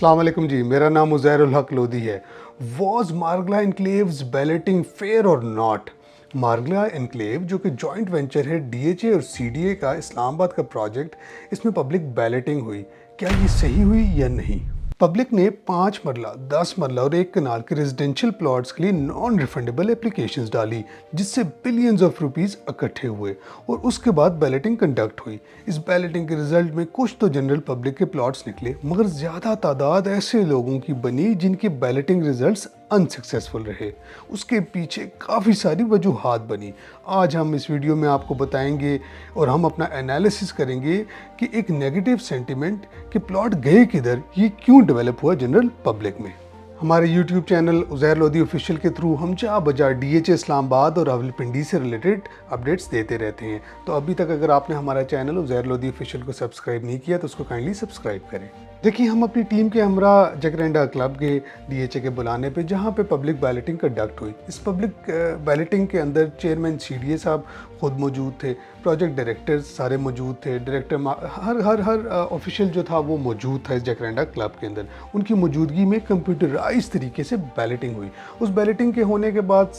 अस्सलाम वालेकुम जी, मेरा नाम उज़ैरुल हक लोधी है। Was Margalla enclaves balloting fair और नॉट? मारगला एनक्लेव जो कि जॉइंट वेंचर है डीएचए और सीडीए का इस्लामाबाद का प्रोजेक्ट, इसमें पब्लिक बैलेटिंग हुई। क्या ये सही हुई या नहीं? पब्लिक ने 5 मरला, 10 मरला और 1 कनाल के रेजिडेंशियल प्लॉट्स के लिए नॉन रिफंडेबल एप्लीकेशंस डाली, जिससे बिलियंस ऑफ रुपीस इकट्ठे हुए और उसके बाद बैलेटिंग कंडक्ट हुई। इस बैलेटिंग के रिजल्ट में कुछ तो जनरल पब्लिक के प्लॉट्स निकले, मगर ज़्यादा तादाद ऐसे लोगों की बनी जिनके बैलेटिंग रिजल्ट्स अनसक्सेसफुल रहे। उसके पीछे काफ़ी सारी वजूहात बनी। आज हम इस वीडियो में आपको बताएंगे और हम अपना एनालिसिस करेंगे कि एक नेगेटिव सेंटिमेंट कि प्लॉट गए किधर, ये क्यों डेवलप हुआ जनरल पब्लिक में। हमारे YouTube channel Uzair Lodhi official के थ्रू हम जा बजा डीएचए इस्लामाबाद और रावलपिंडी से रिलेटेड अपडेट्स देते रहते हैं। तो अभी तक अगर आपने हमारा चैनल उज़ैर लोधी ऑफिशियल को सब्सक्राइब नहीं किया तो उसको काइंडली सब्सक्राइब करें। देखिए, हम अपनी टीम के हमरा जकरेंडा क्लब के डीएचए के बुलाने पे जहाँ पे पब्लिक बैलेटिंग कंडक्ट हुई, इस पब्लिक बैलेटिंग के अंदर चेयरमैन सीडीए साहब खुद मौजूद थे, प्रोजेक्ट डायरेक्टर्स सारे मौजूद थे, डायरेक्टर हर ऑफिशियल जो था वो मौजूद था इस जकरेंडा क्लब के अंदर। उनकी मौजूदगी में कंप्यूटराइज तरीके से बैलेटिंग हुई। उस बैलेटिंग के होने के बाद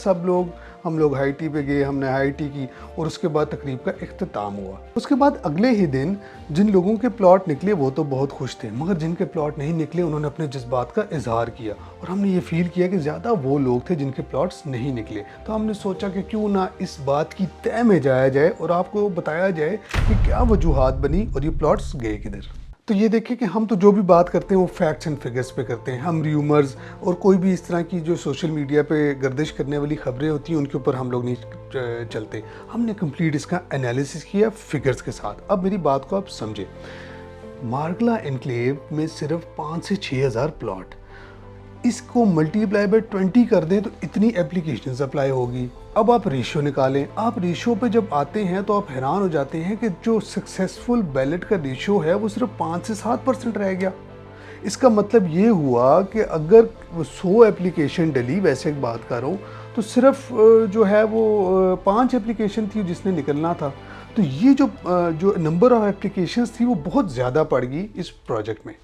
हम लोग हाई टी पे गए, हमने हाई टी की और उसके बाद तकरीब का इख्तिताम हुआ। उसके बाद अगले ही दिन जिन लोगों के प्लॉट निकले वो तो बहुत खुश थे, मगर जिनके प्लॉट नहीं निकले उन्होंने अपने जज्बात का इजहार किया और हमने ये फील किया कि ज़्यादा वो लोग थे जिनके प्लॉट्स नहीं निकले। तो हमने सोचा कि क्यों ना इस बात की तय में जाया जाए और आपको बताया जाए कि क्या वजूहात बनी और ये प्लॉट्स गए किधर। तो ये देखिए कि हम तो जो भी बात करते हैं वो फैक्ट्स एंड फिगर्स पे करते हैं। हम र्यूमर्स और कोई भी इस तरह की जो सोशल मीडिया पे गर्दिश करने वाली खबरें होती हैं उनके ऊपर हम लोग नहीं चलते। हमने कंप्लीट इसका एनालिसिस किया फिगर्स के साथ। अब मेरी बात को आप समझे। मारगला एनक्लेव में सिर्फ 5 से 6 हज़ार प्लॉट, इसको मल्टीप्लाई बाय 20 कर दें तो इतनी एप्लीकेशंस अप्लाई होगी। अब आप रेशियो निकालें। आप रेशियो पे जब आते हैं तो आप हैरान हो जाते हैं कि जो सक्सेसफुल बैलेट का रेशियो है वो सिर्फ 5 से 7% रह गया। इसका मतलब ये हुआ कि अगर 100 एप्लीकेशन डली, वैसे एक बात कर रहा हूँ, तो सिर्फ जो है वो 5 एप्लीकेशन थी जिसने निकलना था। तो ये जो नंबर ऑफ एप्लीकेशंस थी वो बहुत ज़्यादा पड़ गई इस प्रोजेक्ट में।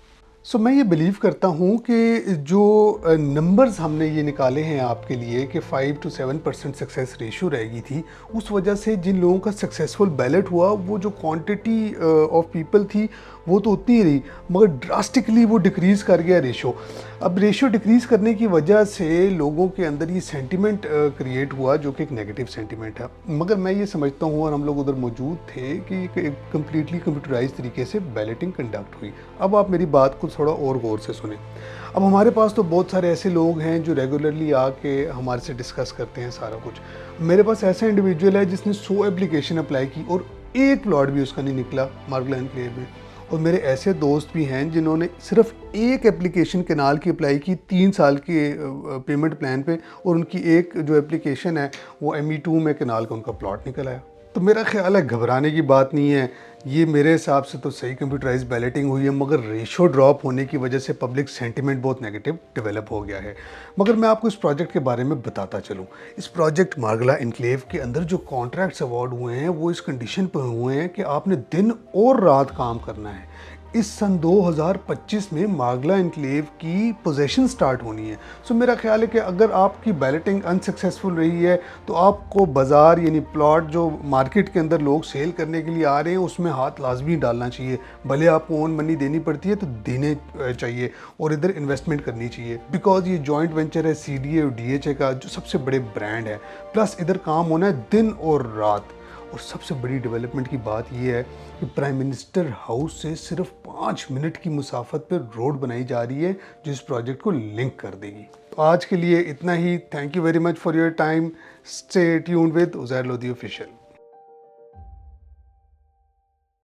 सो मैं ये बिलीव करता हूँ कि जो नंबर्स हमने ये निकाले हैं आपके लिए कि 5 to 7% सक्सेस रेशियो रहेगी थी, उस वजह से जिन लोगों का सक्सेसफुल बैलेट हुआ वो जो क्वांटिटी ऑफ पीपल थी वो तो उतनी ही रही, मगर ड्रास्टिकली वो डिक्रीज़ कर गया रेशियो। अब रेशियो डिक्रीज़ करने की वजह से लोगों के अंदर ये सेंटिमेंट क्रिएट हुआ जो कि एक नेगेटिव सेंटिमेंट है। मगर मैं ये समझता हूँ और हम लोग उधर मौजूद थे कि कम्प्लीटली कंप्यूटराइज तरीके से बैलेटिंग कंडक्ट हुई। अब आप मेरी बात को थोड़ा और गौर से सुने। अब हमारे पास तो बहुत सारे ऐसे लोग हैं जो रेगुलरली आके हमारे से डिस्कस करते हैं सारा कुछ। मेरे पास ऐसा इंडिविजुअल है जिसने 100 एप्लीकेशन अप्लाई की और एक प्लॉट भी उसका नहीं निकला मारगला एनक्लेव में। और मेरे ऐसे दोस्त भी हैं जिन्होंने सिर्फ एक एप्लीकेशन केनाल की अप्लाई की 3 साल के पेमेंट प्लान पे और उनकी एक जो एप्लीकेशन है वो ME2 में केनाल का उनका प्लॉट निकल आया। तो मेरा ख्याल है घबराने की बात नहीं है। ये मेरे हिसाब से तो सही कंप्यूटराइज बैलेटिंग हुई है, मगर रेशो ड्रॉप होने की वजह से पब्लिक सेंटिमेंट बहुत नेगेटिव डेवलप हो गया है। मगर मैं आपको इस प्रोजेक्ट के बारे में बताता चलूँ। इस प्रोजेक्ट मारगला एनक्लेव के अंदर जो कॉन्ट्रैक्ट्स अवार्ड हुए हैं वो इस कंडीशन पर हुए हैं कि आपने दिन और रात काम करना है। इस सन 2025 में मारगला एनक्लेव की पोजेशन स्टार्ट होनी है। सो मेरा ख्याल है कि अगर आपकी बैलेटिंग अनसक्सेसफुल रही है तो आपको बाज़ार यानी प्लॉट जो मार्केट के अंदर लोग सेल करने के लिए आ रहे हैं उसमें हाथ लाजमी डालना चाहिए। भले आपको ओन मनी देनी पड़ती है तो देने चाहिए और इधर इन्वेस्टमेंट करनी चाहिए, बिकॉज ये जॉइंट वेंचर है सीडीए और डीएचए का जो सबसे बड़े ब्रांड है। प्लस इधर काम होना है दिन और रात। और सबसे बड़ी डेवलपमेंट की बात यह है कि प्राइम मिनिस्टर हाउस से सिर्फ 5 मिनट की मुसाफत पर रोड बनाई जा रही है जो इस प्रोजेक्ट को लिंक कर देगी। तो आज के लिए इतना ही। Thank you very much for your time. Stay tuned with Uzair Lodhi official.